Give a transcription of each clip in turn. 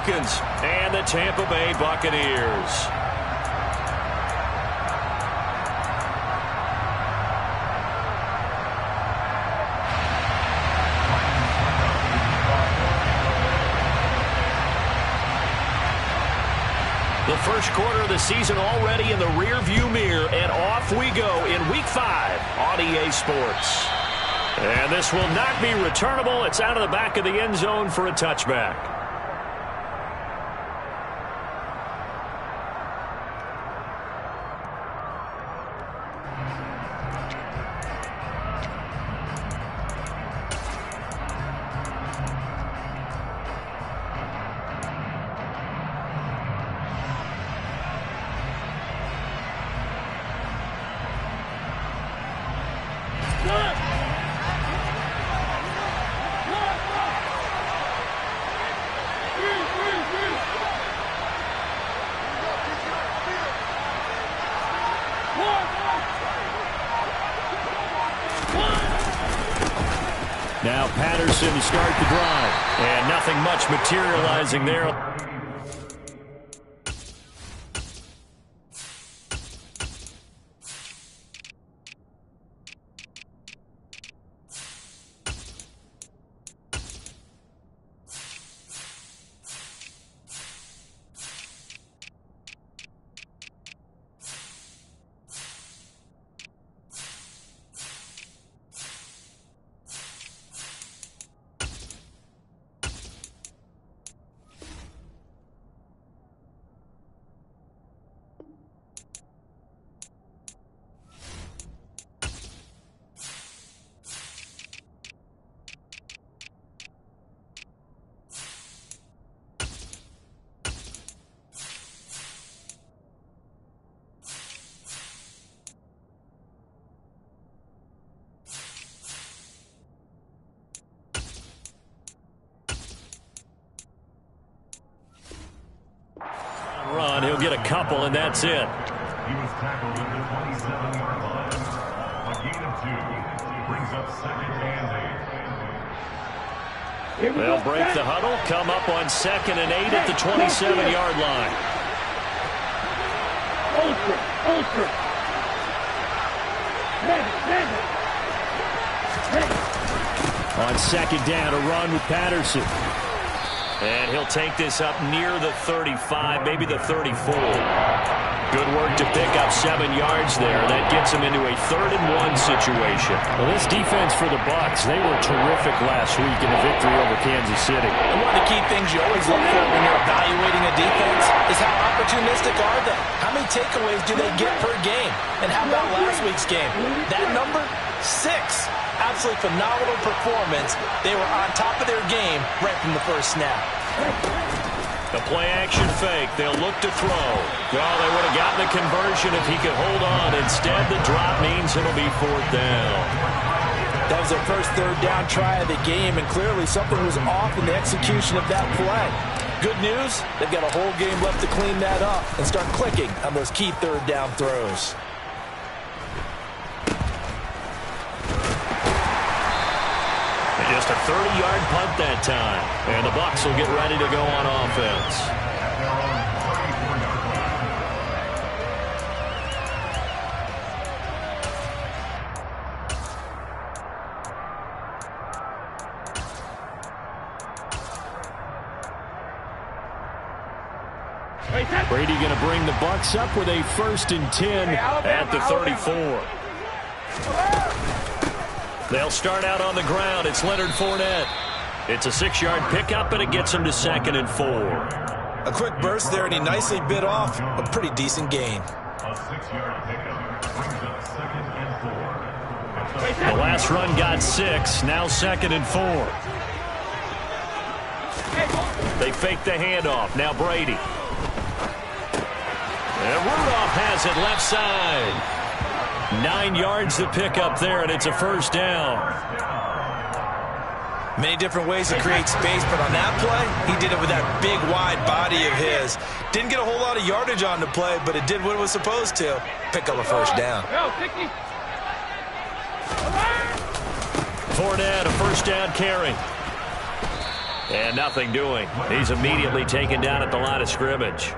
Falcons and the Tampa Bay Buccaneers. The first quarter of the season already in the rearview mirror, and off we go in Week 5 on EA Sports. And this will not be returnable. It's out of the back of the end zone for a touchback. Now Patterson to start the drive. And nothing much materializing there. Run, he'll get a couple, and that's it. He was tackled at the 27-yard line. A gain of 2 brings up second and 8. They'll break the huddle, come up on 2nd and 8 at the 27-yard line. On 2nd down, a run with Patterson. And he'll take this up near the 35, maybe the 34. Good work to pick up 7 yards there. That gets him into a 3rd and 1 situation. Well, this defense for the Bucs, they were terrific last week in the victory over Kansas City. And one of the key things you always look for when you're evaluating a defense is how opportunistic are they? How many takeaways do they get per game? And how about last week's game? That number, 6. Absolutely phenomenal performance. They were on top of their game right from the first snap. The play-action fake. They'll look to throw. Well, they would have gotten the conversion if he could hold on. Instead, the drop means it'll be 4th down. That was their first 3rd down try of the game, and clearly something was off in the execution of that play. Good news, they've got a whole game left to clean that up and start clicking on those key 3rd down throws. Just a 30-yard punt that time. And the Bucs will get ready to go on offense. Brady going to bring the Bucs up with a 1st and 10 at the 34. They'll start out on the ground. It's Leonard Fournette. It's a 6-yard pickup, and it gets him to 2nd and 4. A quick burst there, and he nicely bit off a pretty decent gain. A 6-yard pickup brings up 2nd and 4. The last run got 6. Now 2nd and 4. They fake the handoff. Now Brady. And Rudolph has it left side. 9 yards to pick up there, and it's a 1st down. Many different ways to create space, but on that play, he did it with that big, wide body of his. Didn't get a whole lot of yardage on the play, but it did what it was supposed to. Pick up a 1st down. Fournette, a 1st down carry. And nothing doing. He's immediately taken down at the line of scrimmage.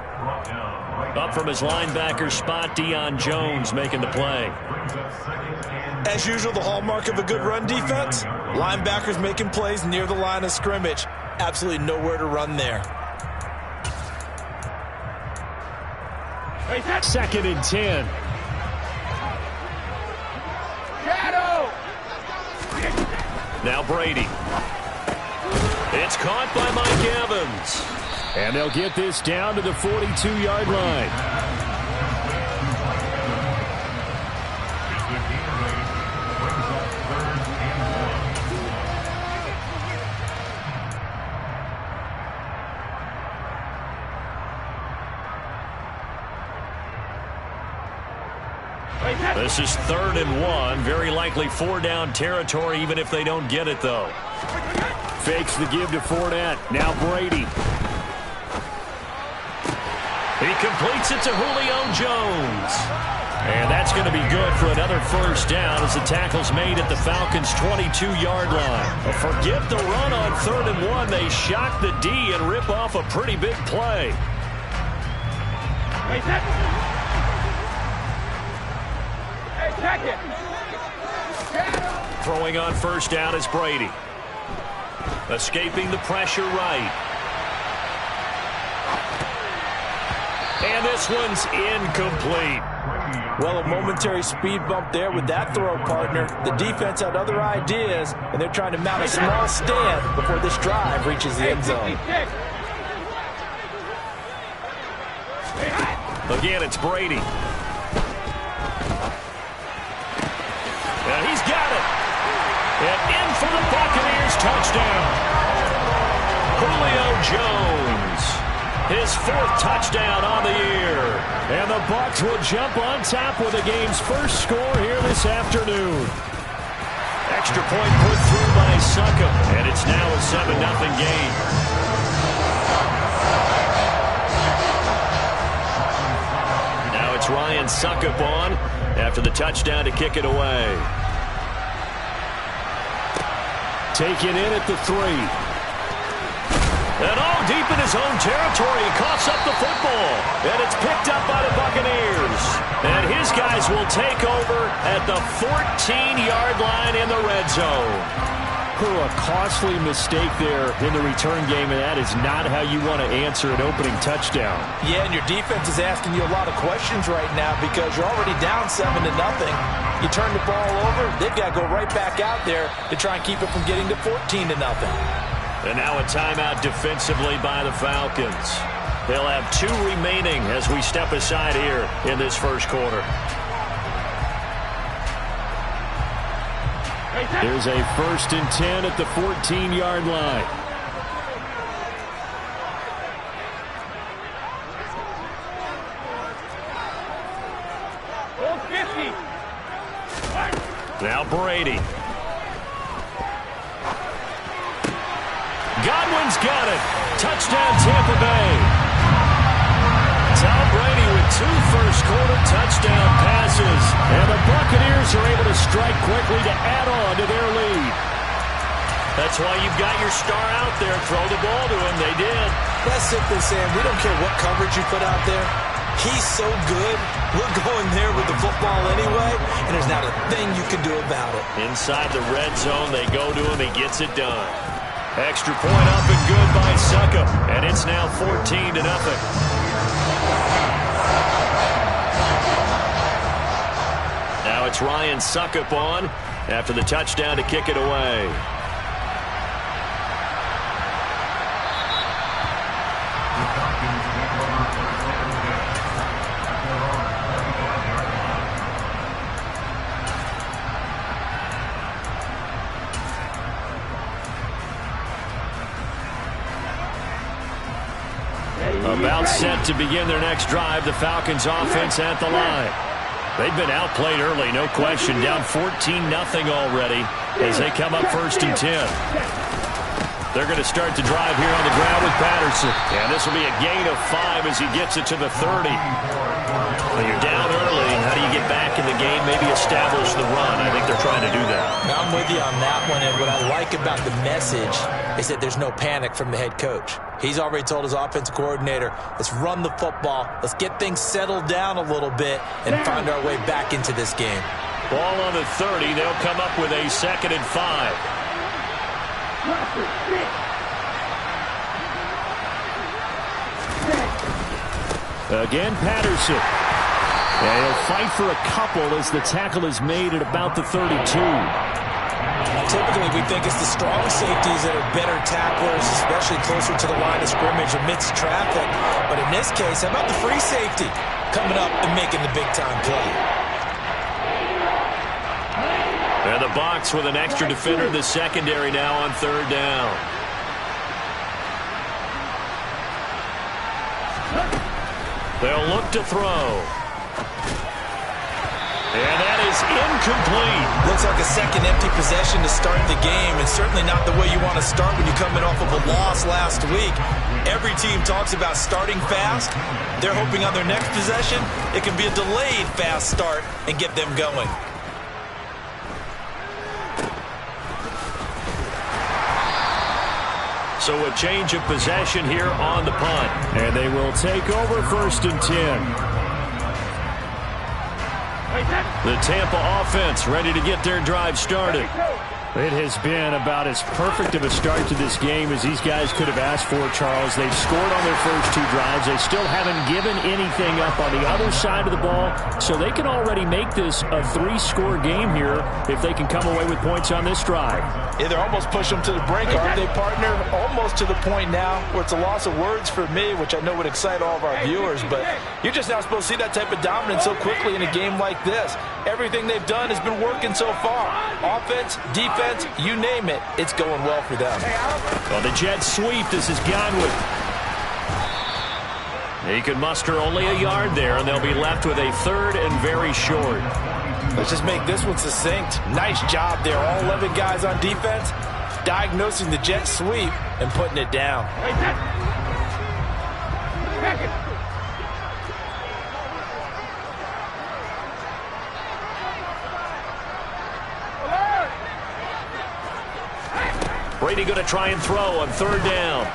Up from his linebacker spot, Deion Jones making the play. As usual, the hallmark of a good run defense, linebackers making plays near the line of scrimmage. Absolutely nowhere to run there. 2nd and 10. Now Brady. It's caught by Mike Evans. And they'll get this down to the 42-yard line. This is 3rd and 1. Very likely 4-down territory, even if they don't get it, though. Fakes the give to Fournette. Now Brady. He completes it to Julio Jones. And that's going to be good for another first down as the tackle's made at the Falcons' 22-yard line. But forget the run on 3rd and 1. They shock the D and rip off a pretty big play. Throwing on first down is Brady. Escaping the pressure right. And this one's incomplete. Well, a momentary speed bump there with that throw, partner. The defense had other ideas, and they're trying to mount a small stand before this drive reaches the end zone. Again, it's Brady. And he's got it. And in for the Buccaneers touchdown. Julio Jones. His 4th touchdown on the year. And the Bucs will jump on top with the game's first score here this afternoon. Extra point put through by Succop. And it's now a 7-0 game. Now it's Ryan Succop on after the touchdown to kick it away. Taken in at the 3. And all deep in his own territory, he coughs up the football. And it's picked up by the Buccaneers. And his guys will take over at the 14-yard line in the red zone. A costly mistake there in the return game, and that is not how you want to answer an opening touchdown. Yeah, and your defense is asking you a lot of questions right now because you're already down 7-0. You turn the ball over, they've got to go right back out there to try and keep it from getting to 14-0. And now a timeout defensively by the Falcons. They'll have 2 remaining as we step aside here in this first quarter. There's a 1st and 10 at the 14-yard line. Now Brady. Godwin's got it. Touchdown Tampa Bay. Tom Brady with 2 first-quarter touchdown passes. And the Buccaneers are able to strike quickly to add on to their lead. That's why you've got your star out there. Throw the ball to him. They did. That's simply saying we don't care what coverage you put out there. He's so good. We're going there with the football anyway, and there's not a thing you can do about it. Inside the red zone, they go to him. He gets it done. Extra point up and good by Succop. And it's now 14-0. Now it's Ryan Succop on after the touchdown to kick it away. About set to begin their next drive, the Falcons offense at the line. They've been outplayed early, no question. Down 14-0 already as they come up 1st and 10. They're going to start the drive here on the ground with Patterson. And this will be a gain of 5 as he gets it to the 30. When you're down early, how do you get back in the game, maybe establish the run. I think they're trying to do that. Now, I'm with you on that one, and what I like about the message is that there's no panic from the head coach. He's already told his offensive coordinator, let's run the football, let's get things settled down a little bit, and find our way back into this game. Ball on the 30. They'll come up with a 2nd and 5. Again, Patterson. And he'll fight for a couple as the tackle is made at about the 32. Typically, we think it's the strong safeties that are better tacklers, especially closer to the line of scrimmage amidst traffic. But in this case, how about the free safety coming up and making the big-time play? And the box with an extra defender in the secondary now on 3rd down. They'll look to throw. And that is incomplete. Looks like a second empty possession to start the game, and certainly not the way you want to start when you're coming off of a loss last week. Every team talks about starting fast. They're hoping on their next possession, it can be a delayed fast start and get them going. So a change of possession here on the punt. And they will take over 1st and 10. The Tampa offense ready to get their drive started. It has been about as perfect of a start to this game as these guys could have asked for, Charles. They've scored on their first 2 drives. They still haven't given anything up on the other side of the ball, so they can already make this a 3-score game here if they can come away with points on this drive. Yeah, they're almost pushing them to the brink, aren't they, partner? Almost to the point now where it's a loss of words for me, which I know would excite all of our viewers, but you're just not supposed to see that type of dominance so quickly in a game like this. Everything they've done has been working so far. Offense, defense, you name it, it's going well for them. Well, the jet sweep, this is Godwin. He can muster only a yard there, and they'll be left with a 3rd and very short. Let's just make this one succinct. Nice job there. All 11 guys on defense diagnosing the jet sweep and putting it down. Brady going to try and throw on 3rd down.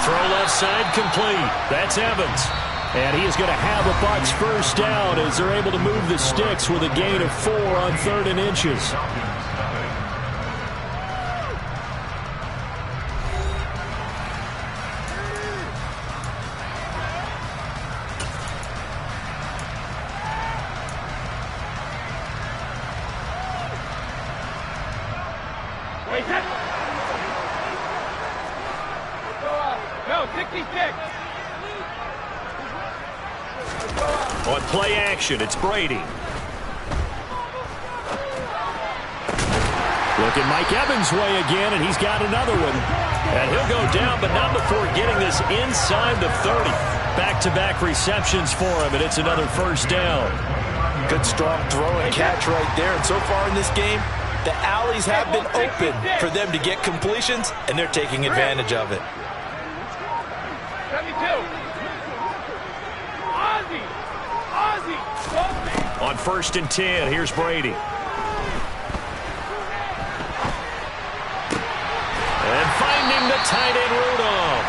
Throw left side complete. That's Evans. And he is going to have the Bucs 1st down as they're able to move the sticks with a gain of 4 on 3rd and inches. On play action, it's Brady. Look at Mike Evans' way again, and he's got another one. And he'll go down, but not before getting this inside the 30. Back-to-back receptions for him, and it's another 1st down. Good strong throw and catch right there. And so far in this game, the alleys have been open for them to get completions, and they're taking advantage of it. 72. On 1st and 10, here's Brady. And finding the tight end Rudolph.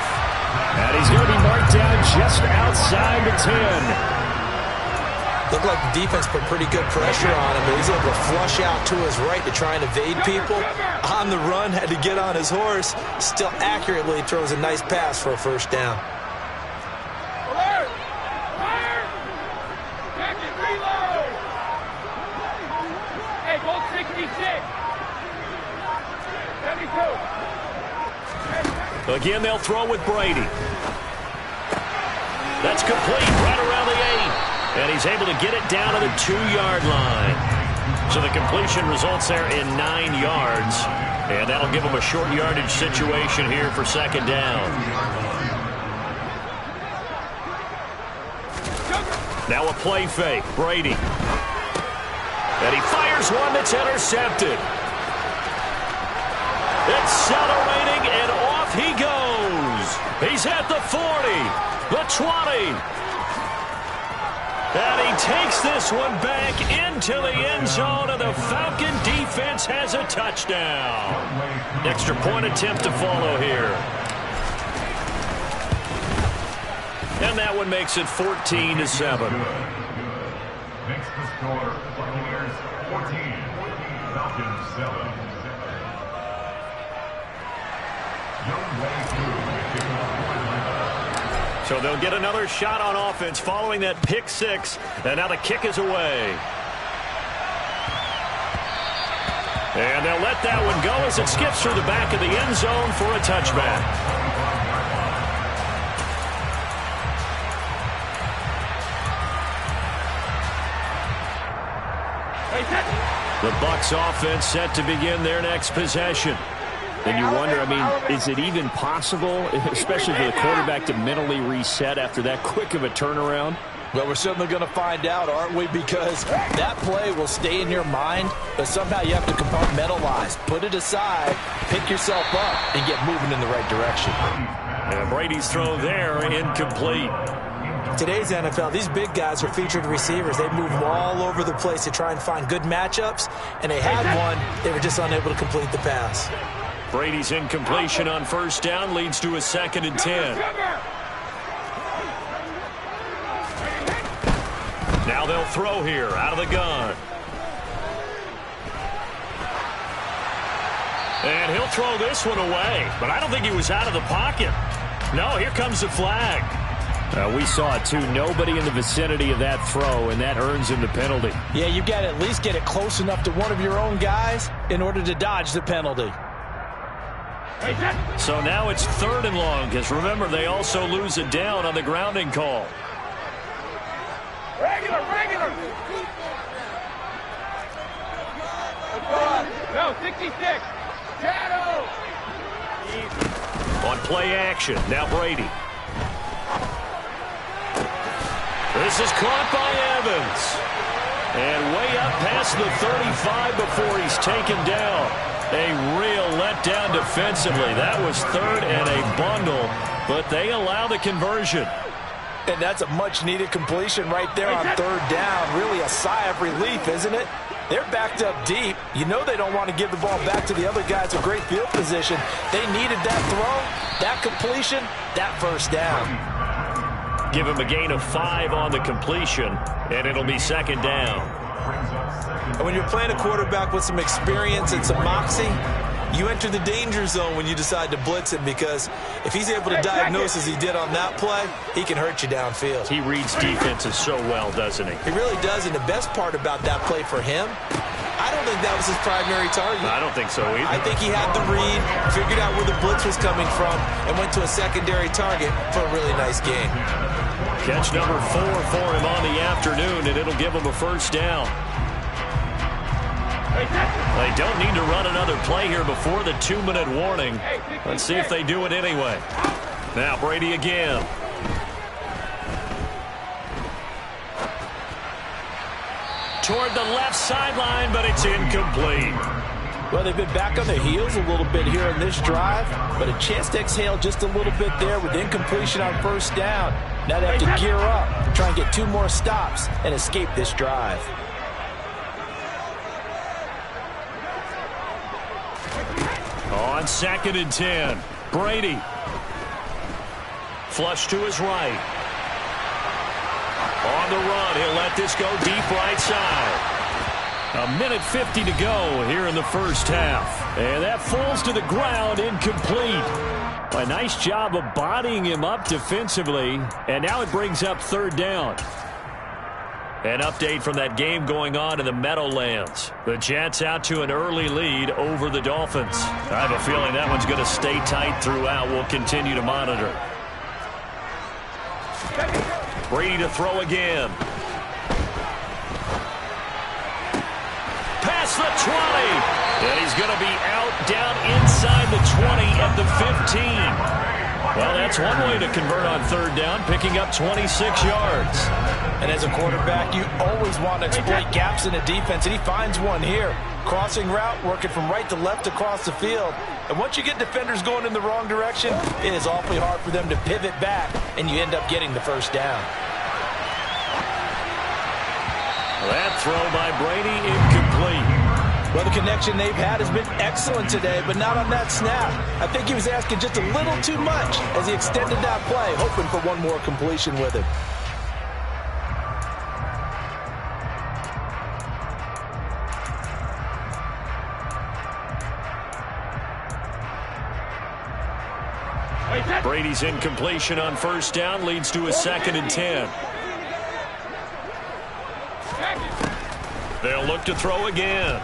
And he's going to be marked down just outside the 10. Looked like the defense put pretty good pressure on him, but he's able to flush out to his right to try and evade people. On the run, had to get on his horse. Still accurately throws a nice pass for a 1st down. Again, they'll throw with Brady. That's complete right around the 8. And he's able to get it down to the 2-yard line. So the completion results there in 9 yards. And that'll give him a short yardage situation here for 2nd down. Now a play fake. Brady. And he fires one that's intercepted. Accelerating, and off he goes. He's at the 40, the 20. And he takes this one back into the end zone, and the Falcon defense has a touchdown. Extra point attempt to follow here. And that one makes it 14-7. Makes the score Buccaneers 14, Falcons 7. Young way through the kickoff line. So they'll get another shot on offense following that pick six. And now the kick is away. And they'll let that one go as it skips through the back of the end zone for a touchback. The Bucs offense set to begin their next possession. And you wonder, I mean, is it even possible, especially for the quarterback, to mentally reset after that quick of a turnaround? Well, we're certainly going to find out, aren't we? Because that play will stay in your mind, but somehow you have to compartmentalize. Put it aside, pick yourself up, and get moving in the right direction. And Brady's throw there, incomplete. Today's NFL, these big guys are featured receivers. They move all over the place to try and find good matchups, and they had one. They were just unable to complete the pass. Brady's incompletion on first down leads to a 2nd and 10. Now they'll throw here out of the gun. And he'll throw this one away, but I don't think he was out of the pocket. No, here comes the flag. We saw it, too. Nobody in the vicinity of that throw, and that earns him the penalty. Yeah, you've got to at least get it close enough to one of your own guys in order to dodge the penalty. So now it's 3rd and long, because remember, they also lose it down on the grounding call. Regular. No, 66. Shadow. On play action, now Brady. This is caught by Evans. And way up past the 35 before he's taken down. A real letdown defensively. That was 3rd and a bundle, but they allow the conversion. And that's a much-needed completion right there on 3rd down. Really a sigh of relief, isn't it? They're backed up deep. You know they don't want to give the ball back to the other guys in great field position. They needed that throw, that completion, that first down. Give him a gain of 5 on the completion, and it'll be 2nd down. And when you're playing a quarterback with some experience and some moxie, you enter the danger zone when you decide to blitz him, because if he's able to diagnose as he did on that play, he can hurt you downfield. He reads defenses so well, doesn't he? He really does, and the best part about that play for him, I don't think that was his primary target. I don't think so either. I think he had the read, figured out where the blitz was coming from, and went to a secondary target for a really nice game. Catch number 4 for him on the afternoon, and it'll give him a first down. They don't need to run another play here before the 2-minute warning. Let's see if they do it anyway. Now Brady again. Toward the left sideline, but it's incomplete. Well, they've been back on their heels a little bit here in this drive, but a chance to exhale just a little bit there with incompletion on first down. Now they have to gear up, try and get 2 more stops and escape this drive. On 2nd and 10, Brady. Flush to his right. On the run, he'll let this go deep right side. 1:50 to go here in the first half. And that falls to the ground, incomplete. A nice job of bodying him up defensively. And now it brings up 3rd down. An update from that game going on in the Meadowlands. The Jets out to an early lead over the Dolphins. I have a feeling that one's going to stay tight throughout. We'll continue to monitor. Brady to throw again. Past the 20. And he's going to be out down inside the 20 at the 15. Well, that's one way to convert on 3rd down, picking up 26 yards. And as a quarterback, you always want to exploit gaps in the defense, and he finds one here. Crossing route, working from right to left across the field. And once you get defenders going in the wrong direction, it is awfully hard for them to pivot back, and you end up getting the first down. That throw by Brady incomplete. Well, the connection they've had has been excellent today, but not on that snap. I think he was asking just a little too much as he extended that play, hoping for one more completion with it. Brady's incompletion on first down leads to a 2nd and 10. They'll look to throw again.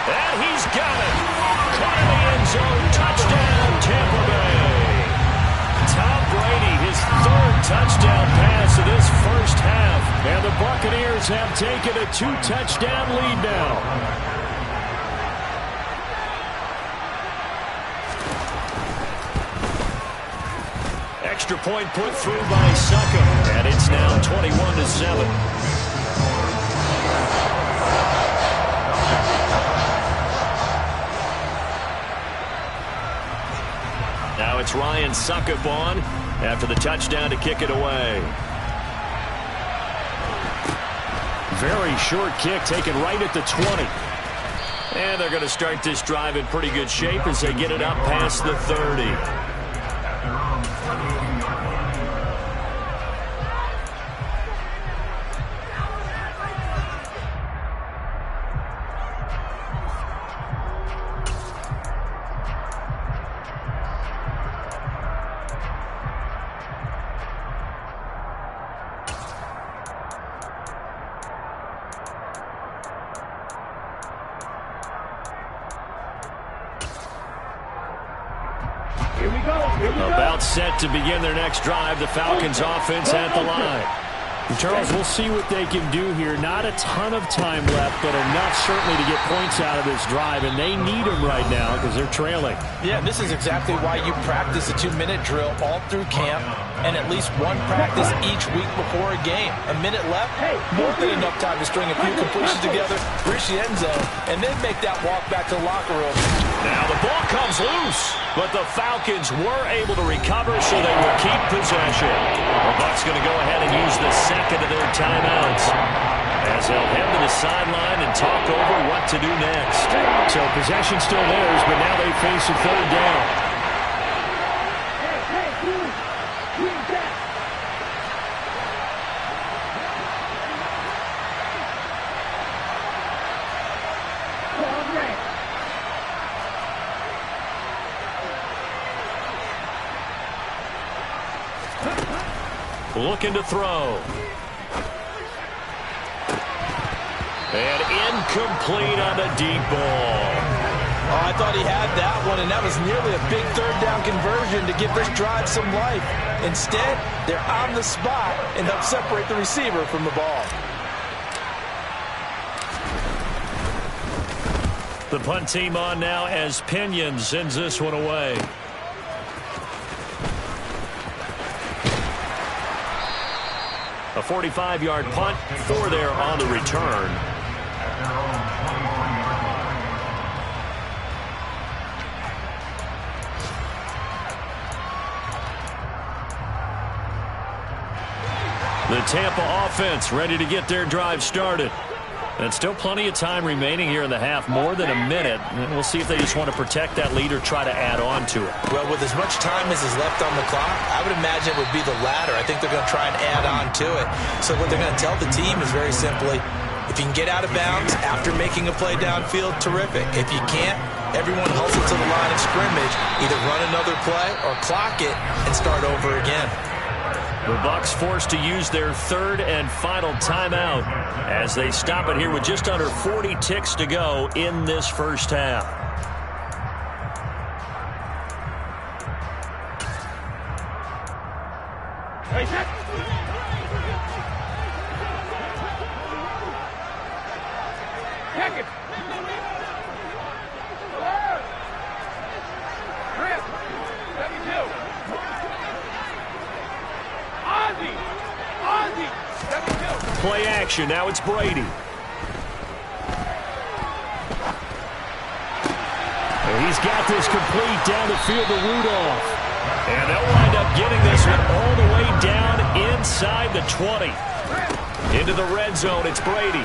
And he's got it. Caught in the end zone. Touchdown, Tampa Bay. Tom Brady, his 3rd touchdown pass of this first half. And the Buccaneers have taken a 2-touchdown lead now. Extra point put through by Succop, and it's now 21-7. Now it's Ryan Succop on after the touchdown to kick it away. Very short kick taken right at the 20. And they're going to start this drive in pretty good shape as they get it up past the 30. About set to begin their next drive. The Falcons offense at the line. Charles, we'll see what they can do here. Not a ton of time left, but enough certainly to get points out of this drive, and they need them right now because they're trailing. Yeah, this is exactly why you practice a 2-minute drill all through camp and at least one practice each week before a game. A minute left, more than enough time to string a few completions together, reach the end zone, and then make that walk back to the locker room. Now the ball comes loose, but the Falcons were able to recover, so they will keep possession. The Bucs going to go ahead and use the second of their timeouts as they'll head to the sideline and talk over what to do next. So possession still theirs, but now they face a 3rd down. Looking to throw. And incomplete on a deep ball. Oh, I thought he had that one, and that was nearly a big 3rd down conversion to give this drive some life. Instead, they're on the spot and help separate the receiver from the ball. The punt team on now as Pinion sends this one away. A 45-yard punt, 4 there on the return. The Tampa offense ready to get their drive started. And still plenty of time remaining here in the half, more than a minute. And we'll see if they just want to protect that lead or try to add on to it. Well, with as much time as is left on the clock, I would imagine it would be the latter. I think they're going to try and add on to it. So what they're going to tell the team is very simply, if you can get out of bounds after making a play downfield, terrific. If you can't, everyone hustle to the line of scrimmage, either run another play or clock it and start over again. The Bucs forced to use their 3rd and final timeout as they stop it here with just under 40 ticks to go in this first half. Check it. Chris, 72. Ozzie, 72. Play action. Now it's Brady. And he's got this complete down the field to Rudolph. And they'll wind up getting this one all the way down inside the 20. Into the red zone, it's Brady.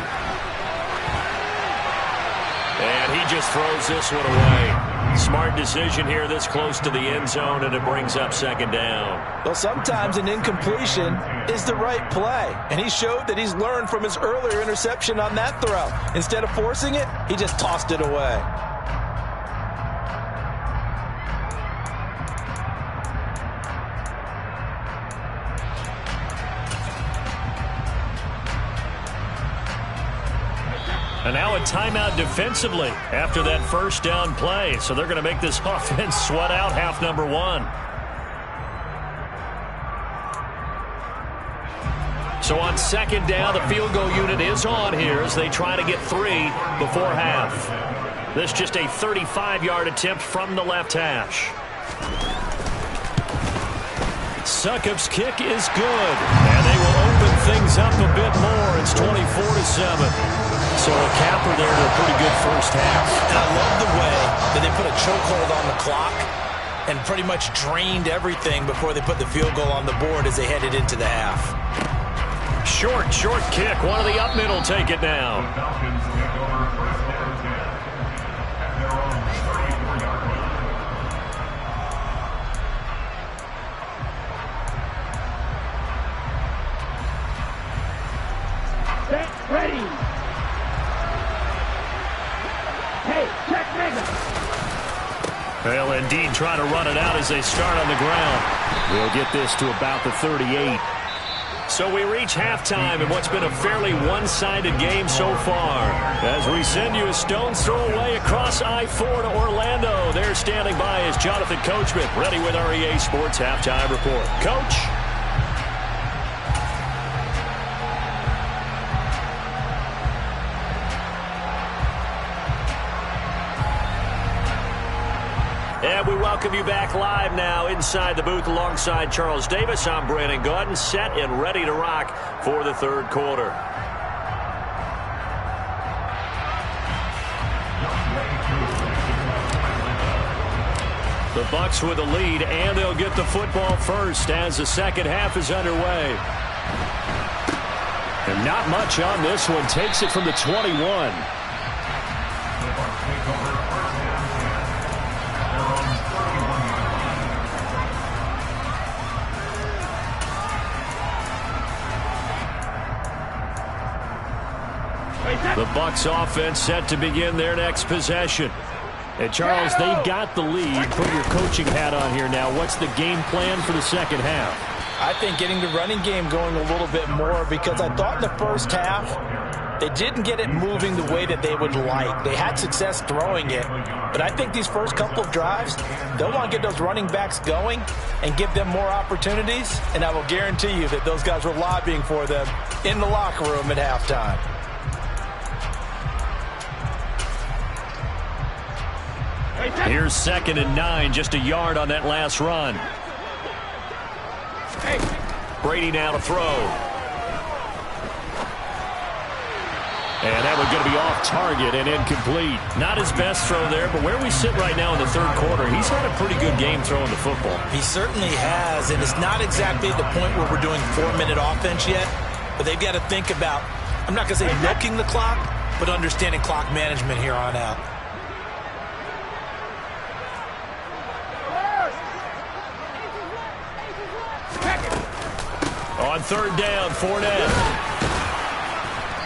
And he just throws this one away. Smart decision here this close to the end zone, and it brings up second down. Well, sometimes an incompletion is the right play, and he showed that he's learned from his earlier interception on that throw. Instead of forcing it, he just tossed it away. And now a timeout defensively after that first down play. So they're going to make this offense sweat out half number one. So on second down, the field goal unit is on here as they try to get 3 before half. This just a 35-yard attempt from the left hash. Succop's kick is good, and they will open things up a bit more. It's 24-7. So a capper there to a pretty good first half. And I love the way that they put a chokehold on the clock and pretty much drained everything before they put the field goal on the board as they headed into the half. Short kick. One of the up middle take it now. The Falcons take over first down 10 at their own 34-yard line. Set, ready. Hey, check mega. They'll indeed try to run it out as they start on the ground. They'll get this to about the 38. So we reach halftime in what's been a fairly one-sided game so far. As we send you a stone's throw away across I-4 to Orlando. There standing by is Jonathan Coachman, ready with our EA Sports Halftime Report. Coach? And we welcome you back live now inside the booth alongside Charles Davis. I'm Brandon Gaudin, set and ready to rock for the third quarter. The Bucs with a lead, and they'll get the football first as the second half is underway. And not much on this one. Takes it from the 21. The Bucs offense set to begin their next possession. And Charles, they've got the lead. Put your coaching hat on here now. What's the game plan for the second half? I think getting the running game going a little bit more, because I thought in the first half they didn't get it moving the way that they would like. They had success throwing it, but I think these first couple of drives, they'll want to get those running backs going and give them more opportunities, and I will guarantee you that those guys were lobbying for them in the locker room at halftime. Here's 2nd and 9, just a yard on that last run. Brady now to throw. And that one's going to be off target and incomplete. Not his best throw there, but where we sit right now in the third quarter, he's had a pretty good game throwing the football. He certainly has, and it's not exactly at the point where we're doing 4-minute offense yet, but they've got to think about, I'm not going to say milking the clock, but understanding clock management here on out. On third down, Fournette.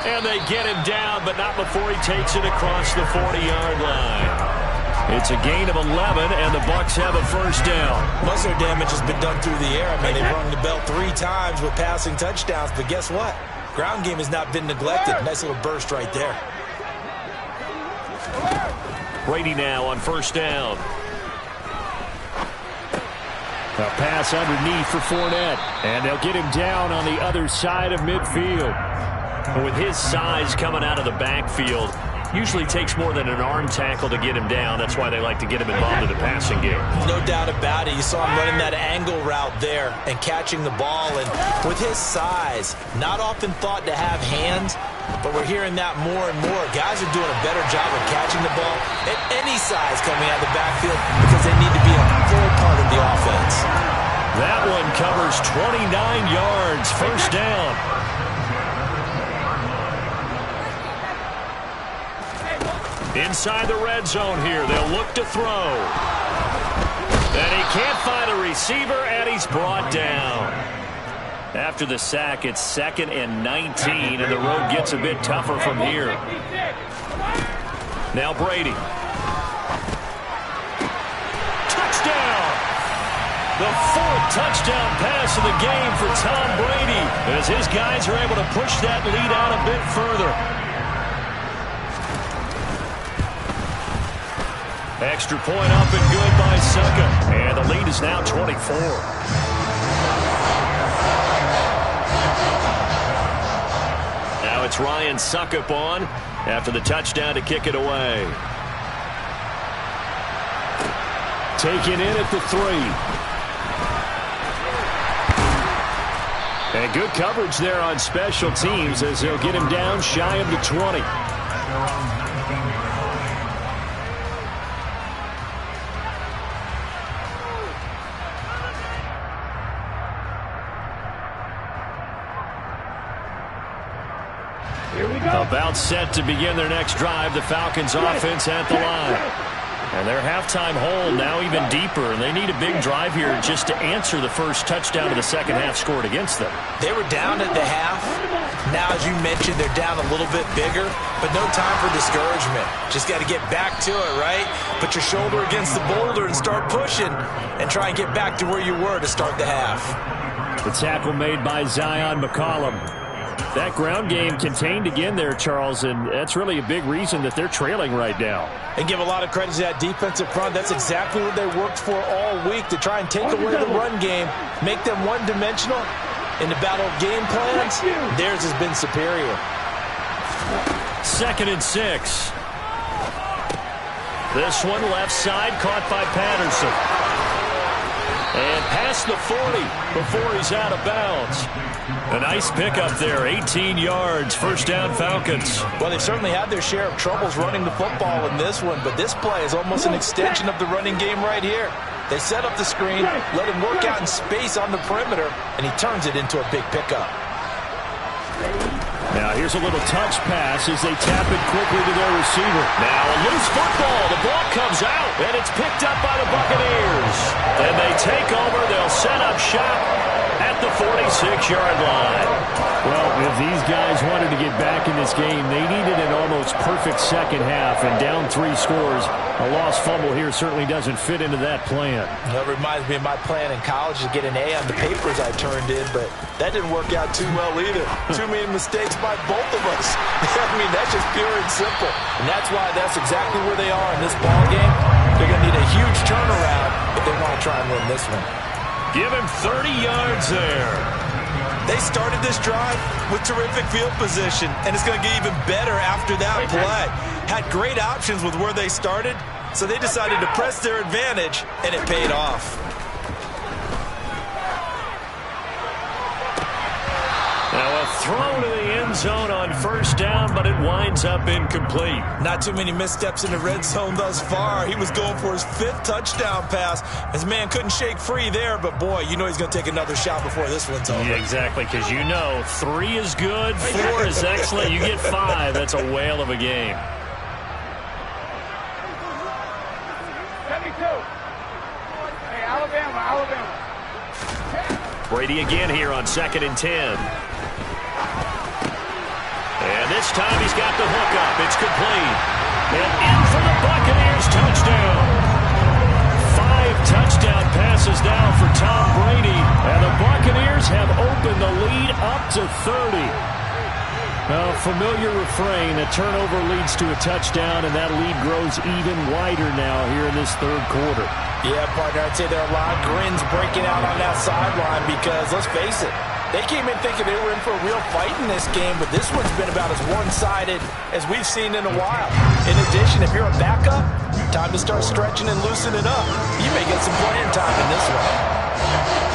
And they get him down, but not before he takes it across the 40-yard line. It's a gain of 11, and the Bucs have a first down. Muscle damage has been done through the air. I mean, they've rung the bell 3 times with passing touchdowns, but guess what? Ground game has not been neglected. Nice little burst right there. Brady now on first down. A pass underneath for Fournette, and they'll get him down on the other side of midfield. And with his size coming out of the backfield, usually takes more than an arm tackle to get him down. That's why they like to get him involved in the passing game. No doubt about it. You saw him running that angle route there and catching the ball. And with his size, not often thought to have hands, but we're hearing that more and more. Guys are doing a better job of catching the ball at any size coming out of the backfield because they need to be a full part of the offense. That one covers 29 yards. First down. Inside the red zone here. They'll look to throw. And he can't find a receiver, and he's brought down. After the sack, it's 2nd and 19, and the road gets a bit tougher from here. Now Brady. Touchdown! The 4th touchdown pass of the game for Tom Brady, as his guys are able to push that lead out a bit further. Extra point up and good by Succop. And the lead is now 24. Now it's Ryan Succop on after the touchdown to kick it away. Taken in at the 3. And good coverage there on special teams as they'll get him down shy of the 20. About set to begin their next drive. The Falcons offense at the line. And their halftime hole now even deeper. And they need a big drive here just to answer the first touchdown of the second half scored against them. They were down at the half. Now, as you mentioned, they're down a little bit bigger. But no time for discouragement. Just got to get back to it, right? Put your shoulder against the boulder and start pushing. And try and get back to where you were to start the half. The tackle made by Zion McCollum. That ground game contained again there, Charles, and that's really a big reason that they're trailing right now. And give a lot of credit to that defensive front. That's exactly what they worked for all week, to try and take away the run game, make them one-dimensional. In the battle of game plans, theirs has been superior. 2nd and 6. This one left side, caught by Patterson. And past the 40 before he's out of bounds. A nice pickup there, 18 yards, first down Falcons. Well, they've certainly had their share of troubles running the football in this one, but this play is almost an extension of the running game right here. They set up the screen, let him work out in space on the perimeter, and he turns it into a big pickup. Now here's a little touch pass as they tap it quickly to their receiver. Now a loose football. The ball comes out, and it's picked up by the Buccaneers. And they take over. They'll set up shop at the 46-yard line. Well, if these guys wanted to get back in this game, they needed an almost perfect second half, and down 3 scores. A lost fumble here certainly doesn't fit into that plan. That reminds me of my plan in college to get an A on the papers I turned in, but that didn't work out too well either. Too many mistakes by both of us. I mean, that's just pure and simple. And that's why that's exactly where they are in this ball game. They're going to need a huge turnaround if they want to try and win this one. Give him 30 yards there. They started this drive with terrific field position, and it's going to get even better after that play. Had great options with where they started, so they decided to press their advantage, and it paid off. Now a throw to the end zone on first down, but it winds up incomplete. Not too many missteps in the red zone thus far. He was going for his 5th touchdown pass. His man couldn't shake free there, but boy, you know he's going to take another shot before this one's over. Yeah, exactly, because you know 3 is good, 4 is excellent. You get 5, that's a whale of a game. 72. Hey, Alabama. Brady again here on 2nd and 10. And this time he's got the hook up. It's complete. And in for the Buccaneers touchdown. 5 touchdown passes now for Tom Brady. And the Buccaneers have opened the lead up to 30. A familiar refrain. A turnover leads to a touchdown, and that lead grows even wider now here in this 3rd quarter. Yeah, partner, I'd say there are a lot of grins breaking out on that sideline because, let's face it, they came in thinking they were in for a real fight in this game, but this one's been about as one-sided as we've seen in a while. In addition, if you're a backup, time to start stretching and loosening up. You may get some playing time in this one.